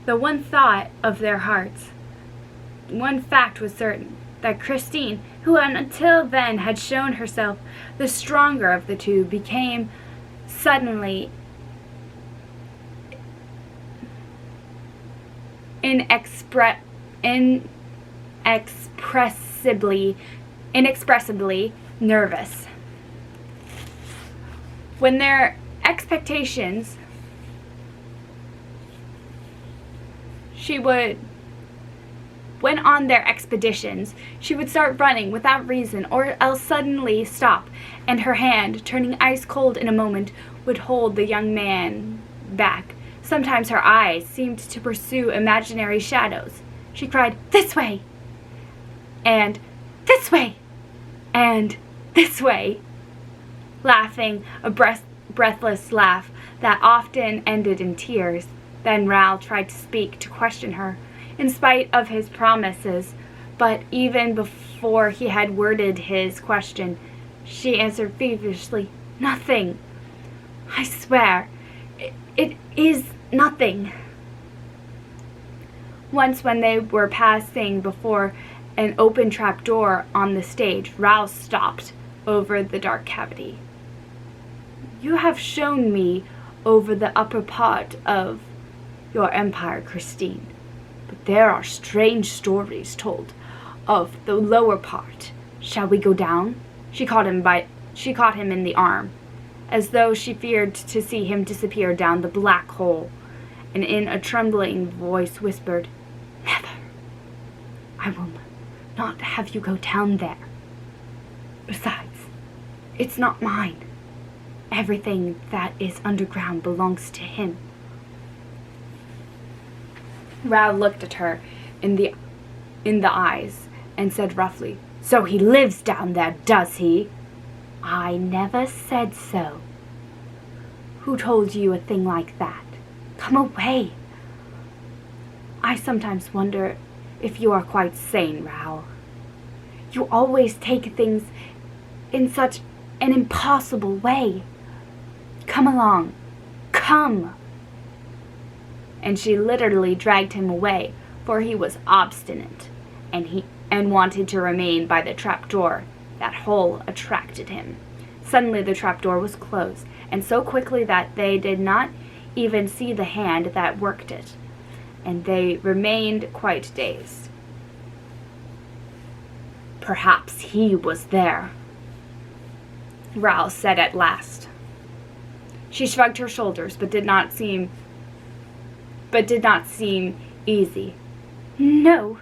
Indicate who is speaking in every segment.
Speaker 1: the one thought of their hearts. One fact was certain, that Christine, who until then had shown herself the stronger of the two, became suddenly inexpressibly nervous. When their expectations, went on their expeditions, she would start running without reason, or else suddenly stop, and her hand, turning ice cold in a moment, would hold the young man back. Sometimes her eyes seemed to pursue imaginary shadows. She cried, "This way!" and "This way!" and "This way!" laughing a breathless laugh that often ended in tears. Then Raoul tried to speak, to question her, in spite of his promises, but even before he had worded his question, she answered feverishly, "Nothing. I swear, it is nothing." Once, when they were passing before an open trap door on the stage, Raoul stopped over the dark cavity. "You have shown me over the upper part of your empire, Christine, but there are strange stories told of the lower part. Shall we go down?" She caught him in the arm, as though she feared to see him disappear down the black hole, and in a trembling voice whispered, "Never. I will not have you go down there. Besides, it's not mine. Everything that is underground belongs to him." Raoul looked at her in the eyes and said roughly, "So he lives down there, does he?" "I never said so." "Who told you a thing like that? Come away." "I sometimes wonder if you are quite sane, Raoul. You always take things in such an impossible way. Come along. Come." And she literally dragged him away, for he was obstinate, and wanted to remain by the trapdoor. That hole attracted him. Suddenly the trapdoor was closed, and so quickly that they did not even see the hand that worked it, and they remained quite dazed. "Perhaps he was there," Raoul said at last. She shrugged her shoulders, but did not seem easy. No,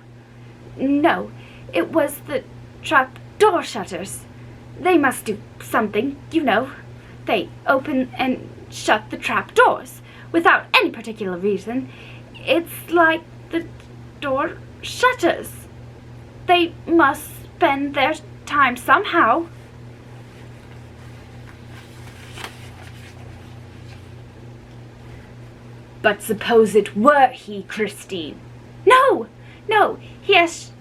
Speaker 1: it was the trap-door shutters. They must do something, you know. They open and shut the trap-doors without any particular reason. It's like the door shutters. They must spend their time somehow." "But suppose it were he, Christine?" No, he has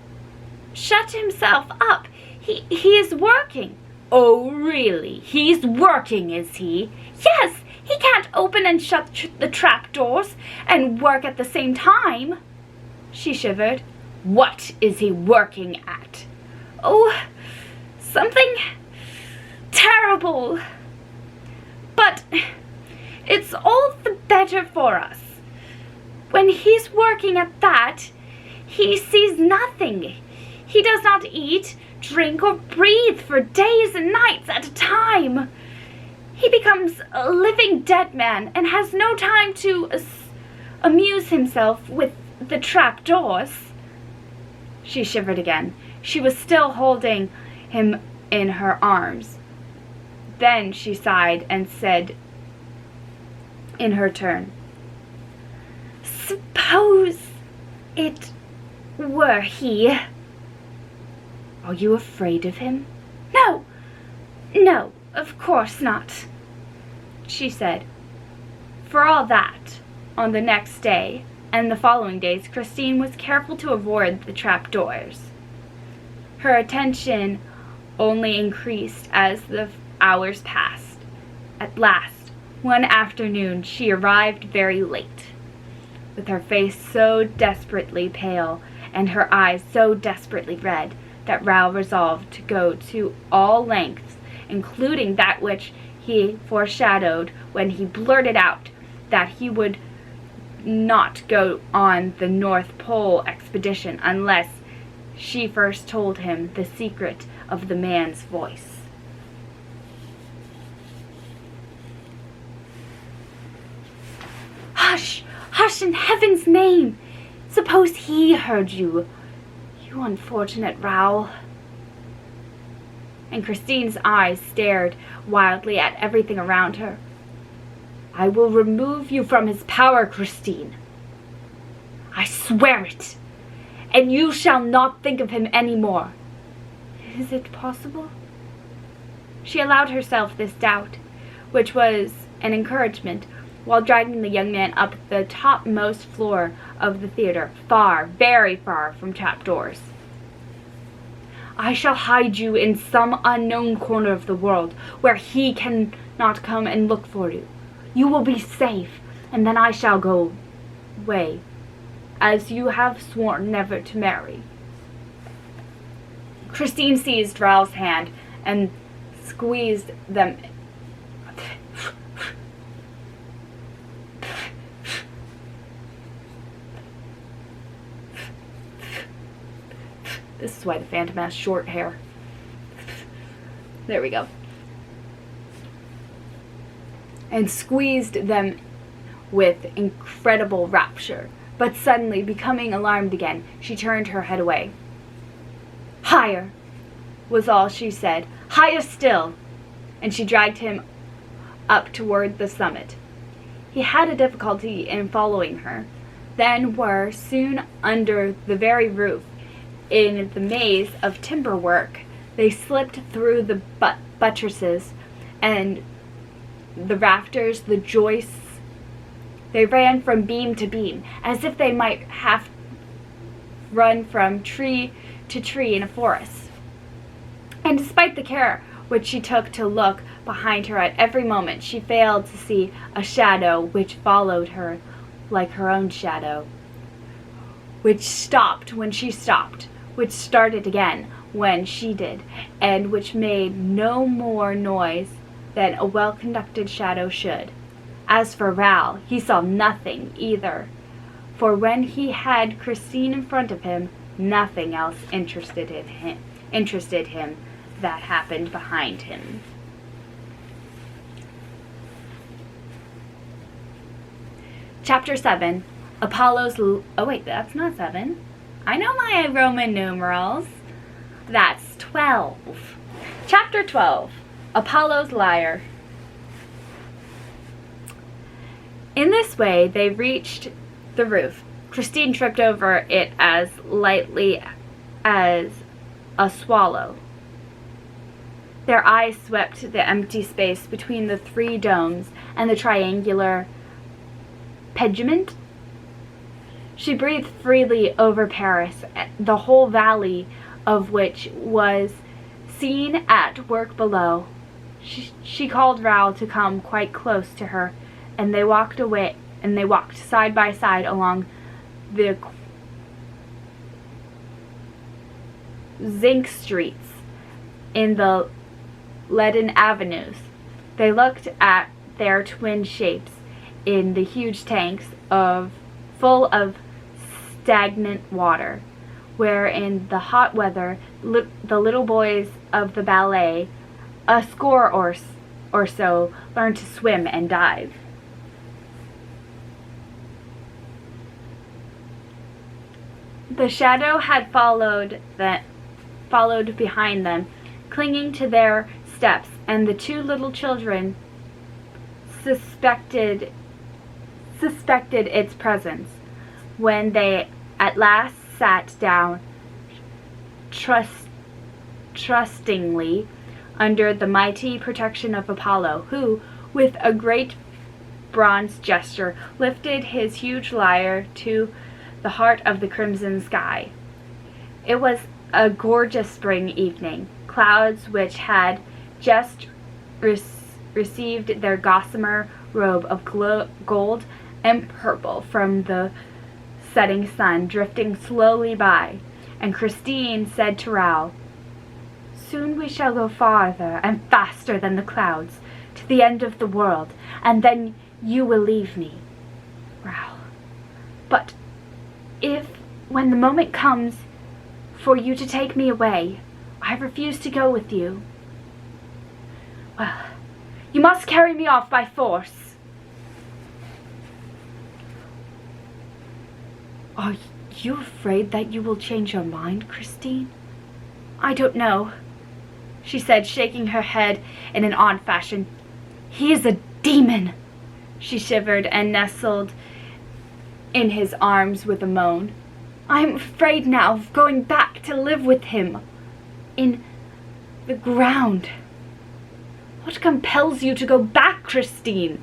Speaker 1: shut himself up. He is working." "Oh, really? He's working, is he?" "Yes, he can't open and shut the trapdoors and work at the same time." She shivered. "What is he working at?" "Oh, something terrible. But it's all the better for us. When he's working at that, he sees nothing. He does not eat, drink, or breathe for days and nights at a time. He becomes a living dead man and has no time to amuse himself with the trapdoors." She shivered again. She was still holding him in her arms. Then she sighed and said in her turn, "Suppose it were he." "Are you afraid of him?" No, of course not," she said. For all that, on the next day and the following days, Christine was careful to avoid the trapdoors. Her attention only increased as the hours passed. At last, one afternoon, she arrived very late. with her face so desperately pale and her eyes so desperately red, that Raoul resolved to go to all lengths, including that which he foreshadowed when he blurted out that he would not go on the North Pole expedition unless she first told him the secret of the man's voice. "Hush! Hush, in heaven's name! Suppose he heard you, you unfortunate Raoul." And Christine's eyes stared wildly at everything around her. "I will remove you from his power, Christine. I swear it. And you shall not think of him any more." Is it possible? She allowed herself this doubt, which was an encouragement, while dragging the young man up the topmost floor of the theater, far, very far from trapdoors. "I shall hide you in some unknown corner of the world, where he cannot come and look for you. You will be safe, and then I shall go away, as you have sworn never to marry." Christine seized Raoul's hand and squeezed them. This is why the Phantom has short hair. There we go. And squeezed them with incredible rapture. But suddenly, becoming alarmed again, she turned her head away. "Higher," was all she said. "Higher still." And she dragged him up toward the summit. He had a difficulty in following her, then were soon under the very roof. In the maze of timber work, they slipped through the buttresses and the rafters, the joists. They ran from beam to beam, as if they might have run from tree to tree in a forest. And despite the care which she took to look behind her at every moment, she failed to see a shadow which followed her like her own shadow, which stopped when she stopped, which started again when she did, and which made no more noise than a well-conducted shadow should. As for Raoul, he saw nothing either, for when he had Christine in front of him, nothing else interested him that happened behind him. Chapter 7. Apollo's... Oh wait, that's not 7. I know my Roman numerals. That's 12. Chapter 12. Apollo's Lyre. In this way, they reached the roof. Christine tripped over it as lightly as a swallow. Their eyes swept the empty space between the three domes and the triangular pediment. She breathed freely over Paris, the whole valley of which was seen at work below. She called Raoul to come quite close to her, and they walked side by side along the zinc streets in the leaden avenues. They looked at their twin shapes in the huge tanks full of stagnant water, where in the hot weather the little boys of the ballet, a score or so, learned to swim and dive. The shadow had followed behind them, clinging to their steps, and the two little children suspected its presence when they at last sat down trustingly under the mighty protection of Apollo, who, with a great bronze gesture, lifted his huge lyre to the heart of the crimson sky. It was a gorgeous spring evening. Clouds, which had just received their gossamer robe of gold and purple from the setting sun drifting slowly by, and Christine said to Raoul, "Soon we shall go farther and faster than the clouds, to the end of the world, and then you will leave me, Raoul. But if, when the moment comes for you to take me away, I refuse to go with you, well, you must carry me off by force." "Are you afraid that you will change your mind, Christine?" "I don't know," she said, shaking her head in an odd fashion. "He is a demon." She shivered and nestled in his arms with a moan. "I am afraid now of going back to live with him in the ground." "What compels you to go back, Christine?"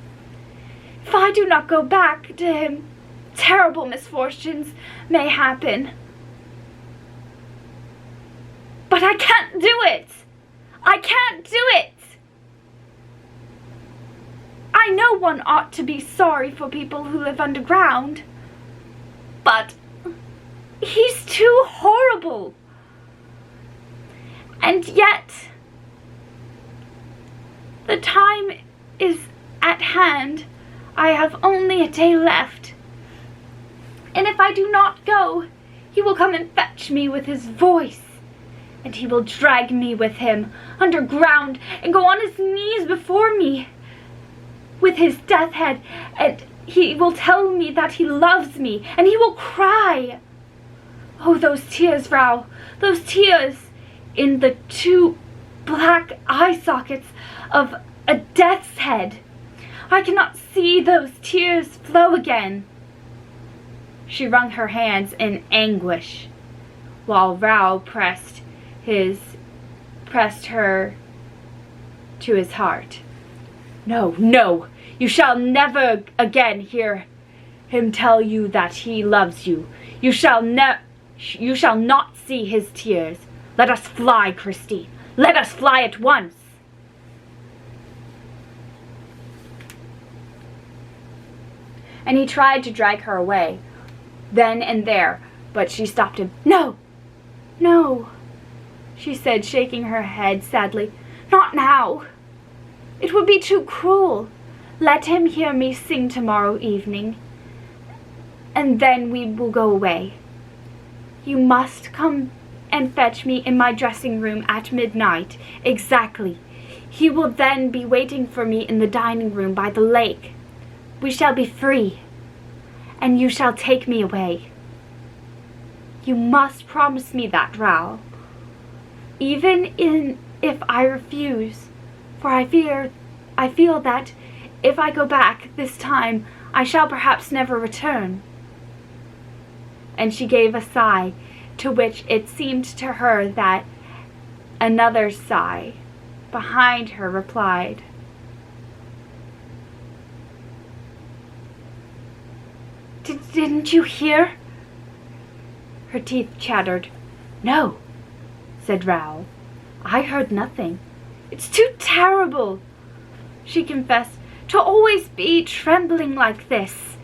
Speaker 1: "If I do not go back to him, terrible misfortunes may happen." "But I can't do it! I can't do it! I know one ought to be sorry for people who live underground, but he's too horrible. And yet, the time is at hand. I have only a day left. And if I do not go, he will come and fetch me with his voice, and he will drag me with him underground and go on his knees before me with his death head, and he will tell me that he loves me, and he will cry. Oh, those tears, Raoul, those tears in the two black eye sockets of a death's head. I cannot see those tears flow again." She wrung her hands in anguish, while Raoul pressed her to his heart. "No, no, you shall never again hear him tell you that he loves you. You shall not see his tears. Let us fly, Christine. Let us fly at once." And he tried to drag her away, then and there, but she stopped him. "No, no," she said, shaking her head sadly. "Not now. It would be too cruel. Let him hear me sing tomorrow evening, and then we will go away. You must come and fetch me in my dressing room at midnight, exactly. He will then be waiting for me in the dining room by the lake. We shall be free, and you shall take me away. You must promise me that, Raoul. Even if I refuse, for I feel that if I go back this time, I shall perhaps never return." And she gave a sigh, to which it seemed to her that another sigh behind her replied. Didn't you hear?" Her teeth chattered. "No," said Raoul. "I heard nothing. It's too terrible," she confessed, "to always be trembling like this.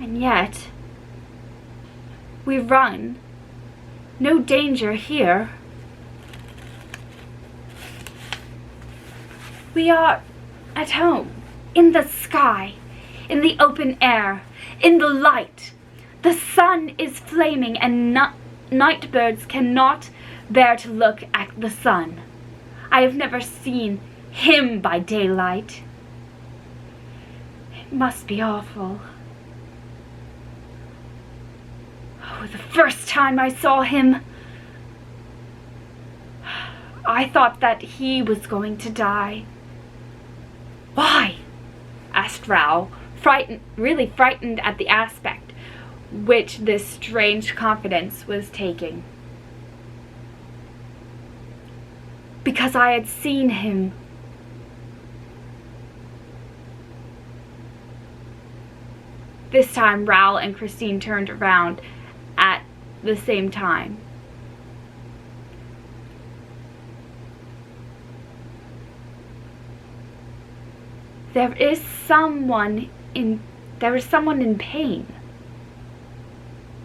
Speaker 1: And yet, we run no danger here. We are at home, in the sky, in the open air, in the light. The sun is flaming, and night birds cannot bear to look at the sun. I have never seen him by daylight. It must be awful. Oh, the first time I saw him, I thought that he was going to die." "Why?" asked Raoul, really frightened at the aspect which this strange confidence was taking. "Because I had seen him." This time Raoul and Christine turned around at the same time. "There is someone someone in pain,"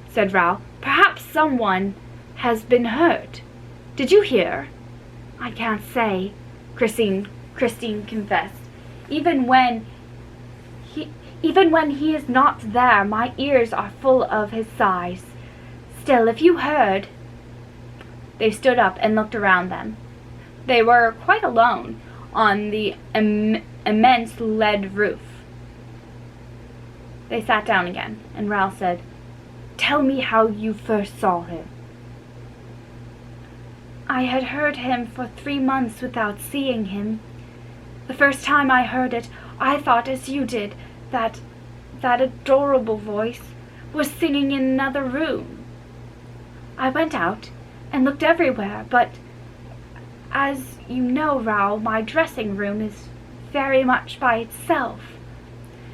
Speaker 1: said Raoul. "Perhaps someone has been hurt. Did you hear?" "I can't say," Christine confessed. Even when he is not there, my ears are full of his sighs. Still, if you heard—" They stood up and looked around them. They were quite alone on the immense lead roof. They sat down again, and Raoul said, "Tell me how you first saw him." "I had heard him for 3 months without seeing him. The first time I heard it, I thought as you did, that adorable voice was singing in another room. I went out and looked everywhere, but as you know, Raoul, my dressing room is very much by itself.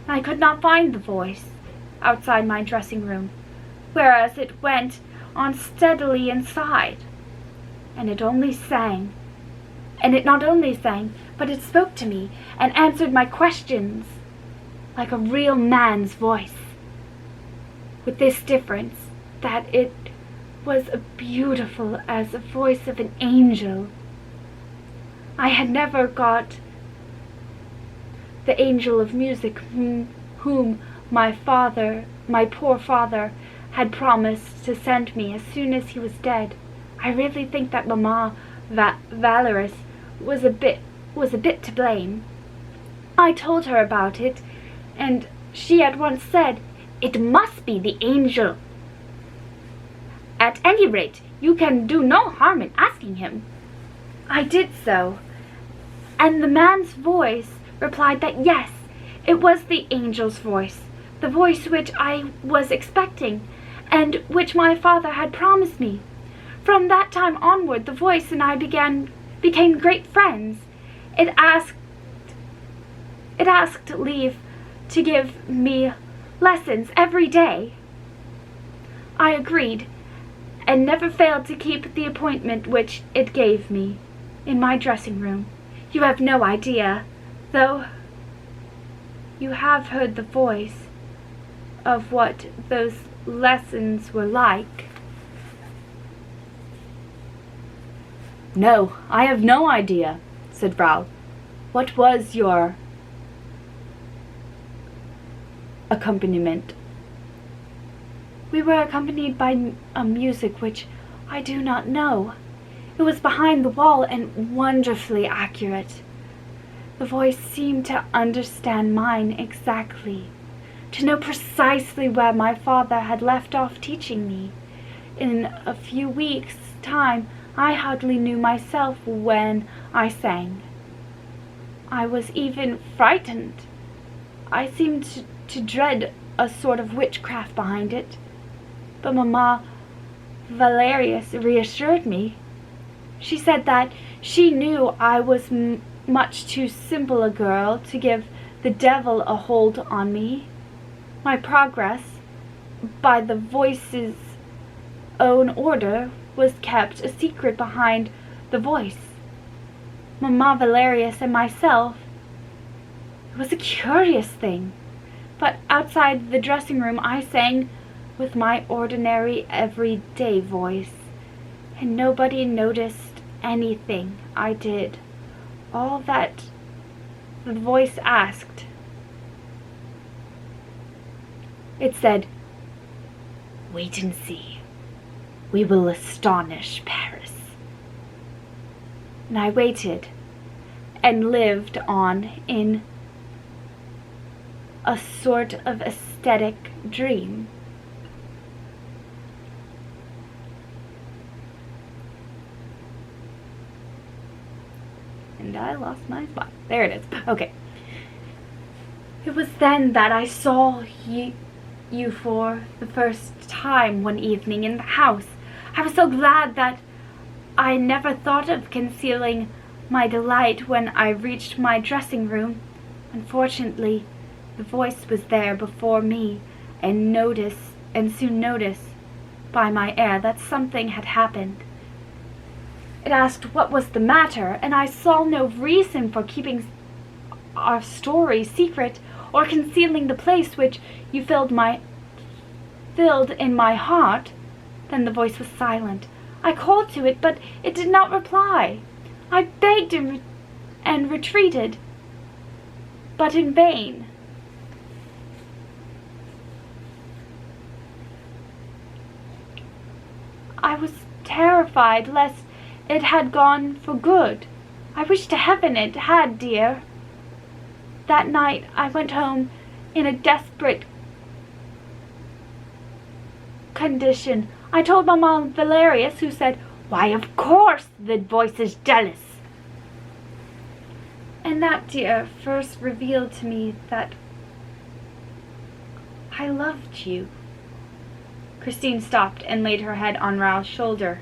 Speaker 1: I could not find the voice outside my dressing room, whereas it went on steadily inside. And it only sang. And it not only sang, but it spoke to me and answered my questions like a real man's voice, with this difference, that it was as beautiful as the voice of an angel. I had never got the angel of music whom my poor father, had promised to send me as soon as he was dead. I really think that Mamma Valerius was a bit to blame. I told her about it, and she at once said, 'It must be the angel. At any rate, you can do no harm in asking him.' I did so, and the man's voice replied that yes, it was the angel's voice, the voice which I was expecting, and which my father had promised me. From that time onward, the voice and I became great friends. It asked leave to give me lessons every day. I agreed, and never failed to keep the appointment which it gave me in my dressing room. You have no idea, though you have heard the voice, of what those lessons were like." "No, I have no idea," said Raoul. "What was your accompaniment?" "We were accompanied by a music which I do not know. It was behind the wall and wonderfully accurate. The voice seemed to understand mine exactly, to know precisely where my father had left off teaching me. In a few weeks' time, I hardly knew myself when I sang. I was even frightened. I seemed to dread a sort of witchcraft behind it. But Mamma Valerius reassured me. She said that she knew I was much too simple a girl to give the devil a hold on me. My progress, by the voice's own order, was kept a secret behind the voice. Mamma Valerius and myself. It was a curious thing. But outside the dressing room I sang with my ordinary everyday voice, and nobody noticed anything I did. All that the voice asked. It said, 'Wait and see. We will astonish Paris.' And I waited and lived on in a sort of aesthetic dream. And I lost my spot. There it is. Okay. It was then that I saw you for the first time one evening in the house. I was so glad that I never thought of concealing my delight when I reached my dressing room. Unfortunately, the voice was there before me, and soon noticed by my air that something had happened. It asked what was the matter, and I saw no reason for keeping our story secret, or concealing the place which you filled in my heart. Then the voice was silent. I called to it, but it did not reply. I begged and retreated, but in vain. I was terrified lest it had gone for good. I wish to heaven it had, dear. That night I went home in a desperate condition. I told Mamma Valerius, who said, "Why, of course the voice is jealous." And that, dear, first revealed to me that I loved you. Christine stopped and laid her head on Raoul's shoulder.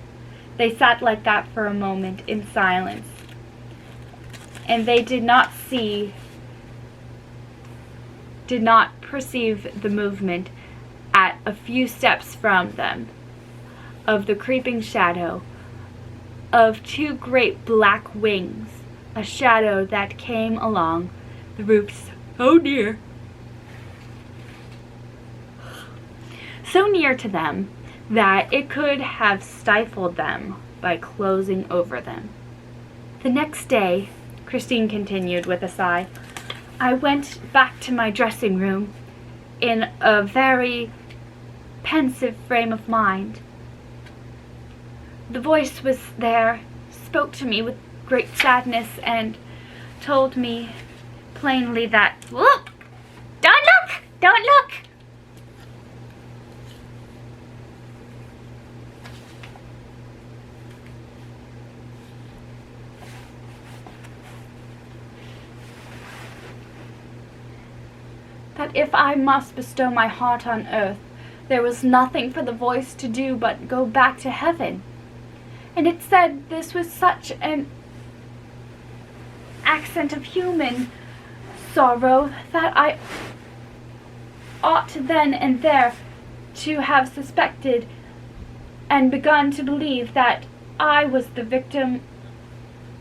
Speaker 1: They sat like that for a moment in silence, and they did not perceive the movement at a few steps from them of the creeping shadow of two great black wings, a shadow that came along the roofs so near to them that it could have stifled them by closing over them. The next day, Christine continued with a sigh, I went back to my dressing room in a very pensive frame of mind. The voice was there, spoke to me with great sadness, and told me plainly that, "Look! Don't look! Don't look!" That if I must bestow my heart on earth, there was nothing for the voice to do but go back to heaven. And it said this was such an accent of human sorrow that I ought then and there to have suspected and begun to believe that I was the victim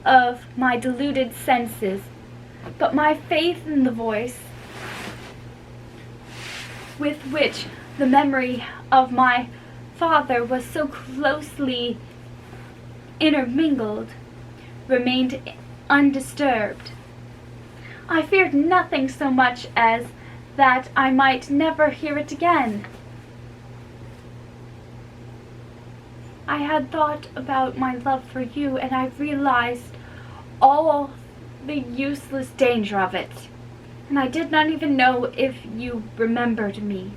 Speaker 1: of my deluded senses. But my faith in the voice, with which the memory of my father was so closely intermingled, remained undisturbed. I feared nothing so much as that I might never hear it again. I had thought about my love for you, and I realized all the useless danger of it. And I did not even know if you remembered me.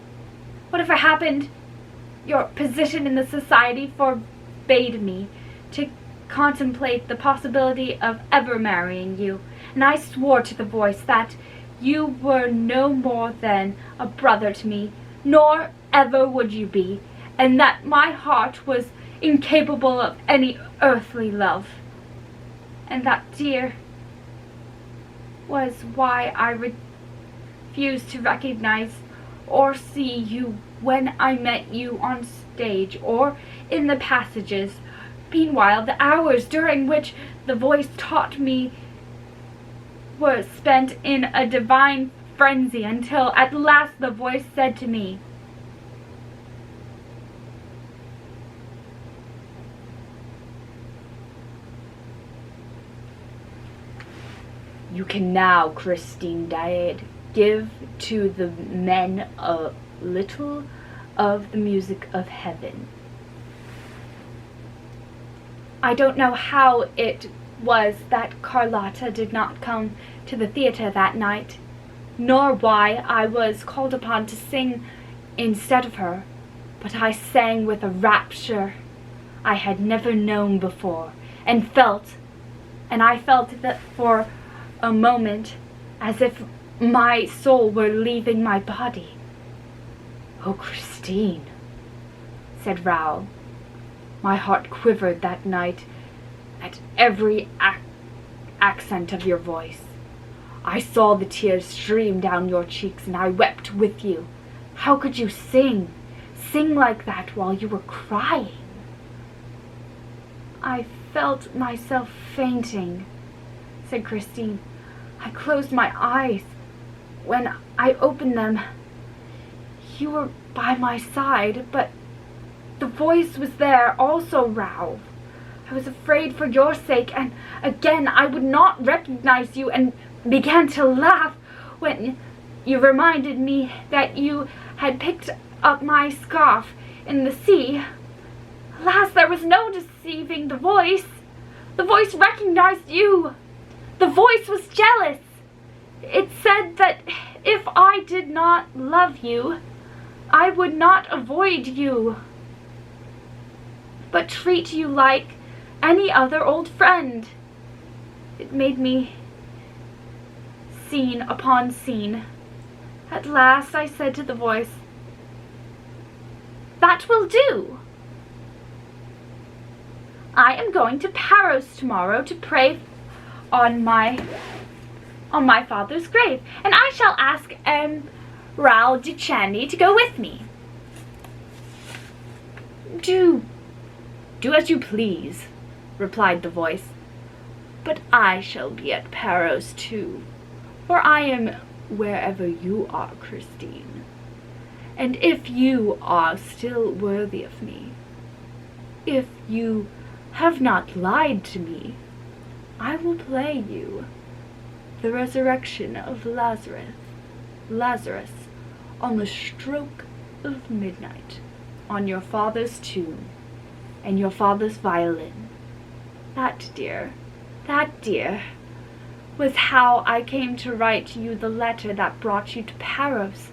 Speaker 1: Whatever happened, your position in the society forbade me to contemplate the possibility of ever marrying you, and I swore to the voice that you were no more than a brother to me, nor ever would you be, and that my heart was incapable of any earthly love. And that, dear, was why I refused to recognize or see you when I met you on stage or in the passages. Meanwhile, the hours during which the voice taught me were spent in a divine frenzy, until at last the voice said to me, "You can now, Christine Daae, give to the men a little of the music of heaven." I don't know how it was that Carlotta did not come to the theater that night, nor why I was called upon to sing instead of her, but I sang with a rapture I had never known before, and I felt that for a moment as if my soul were leaving my body. "Oh, Christine," said Raoul. My heart quivered that night at every accent of your voice. I saw the tears stream down your cheeks, and I wept with you. How could you sing like that while you were crying? I felt myself fainting, said Christine. I closed my eyes, when I opened them, you were by my side, but the voice was there also, Raoul. I was afraid for your sake, and again I would not recognize you, and began to laugh when you reminded me that you had picked up my scarf in the sea. Alas, there was no deceiving the voice. The voice recognized you. The voice was jealous. It said that if I did not love you, I would not avoid you, but treat you like any other old friend. It made me scene upon scene. At last I said to the voice, "That will do. I am going to Paros tomorrow to pray on my father's grave, and I shall ask Raoul de Chandy to go with me." Do as you please," replied the voice, "but I shall be at Paros too, for I am wherever you are, Christine. And if you are still worthy of me, if you have not lied to me, I will play you the resurrection of Lazarus on the stroke of midnight, on your father's tomb and your father's violin. That, dear, was how I came to write you the letter that brought you to Paros.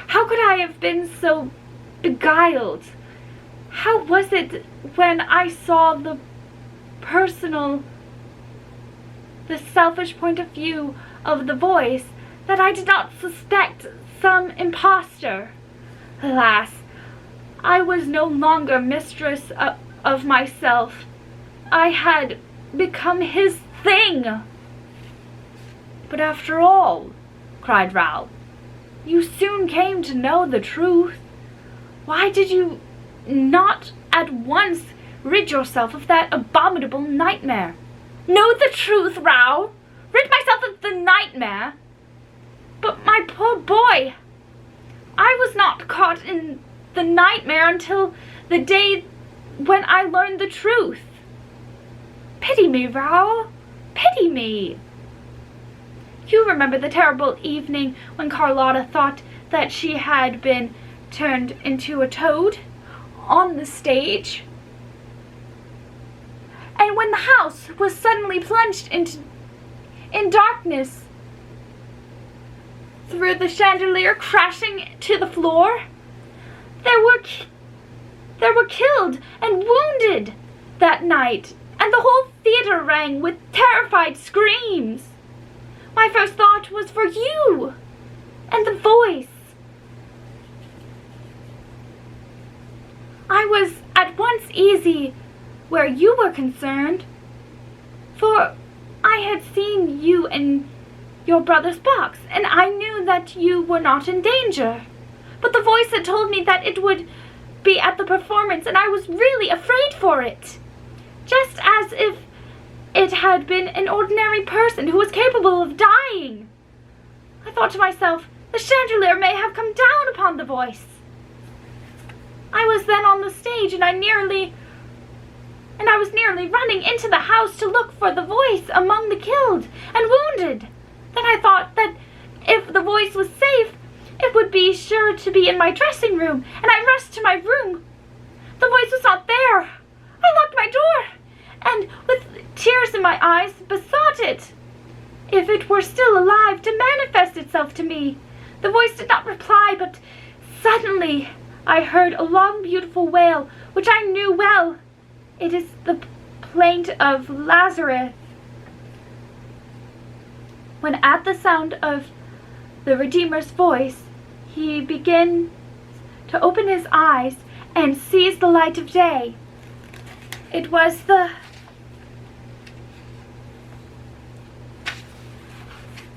Speaker 1: How could I have been so beguiled? How was it when I saw the selfish point of view of the voice that I did not suspect some impostor? Alas, I was no longer mistress of myself. I had become his thing. But after all, cried Raoul, you soon came to know the truth. Why did you not at once rid yourself of that abominable nightmare? Know the truth, Raoul? Rid myself of the nightmare? But my poor boy, I was not caught in the nightmare until the day when I learned the truth. Pity me, Raoul, pity me. You remember the terrible evening when Carlotta thought that she had been turned into a toad on the stage? And when the house was suddenly plunged in darkness, through the chandelier crashing to the floor, there were killed and wounded that night, and the whole theater rang with terrified screams. My first thought was for you and the voice. I was at once easy where you were concerned, for I had seen you in your brother's box, and I knew that you were not in danger. But the voice had told me that it would be at the performance, and I was really afraid for it, just as if it had been an ordinary person who was capable of dying. I thought to myself, the chandelier may have come down upon the voice. I was then on the stage, and I was nearly running into the house to look for the voice among the killed and wounded. Then I thought that if the voice was safe, it would be sure to be in my dressing room, and I rushed to my room. The voice was not there. I locked my door, and with tears in my eyes, besought it, if it were still alive, to manifest itself to me. The voice did not reply, but suddenly I heard a long, beautiful wail, which I knew well. It is the plaint of Lazarus. When at the sound of the Redeemer's voice, he began to open his eyes and sees the light of day. It was the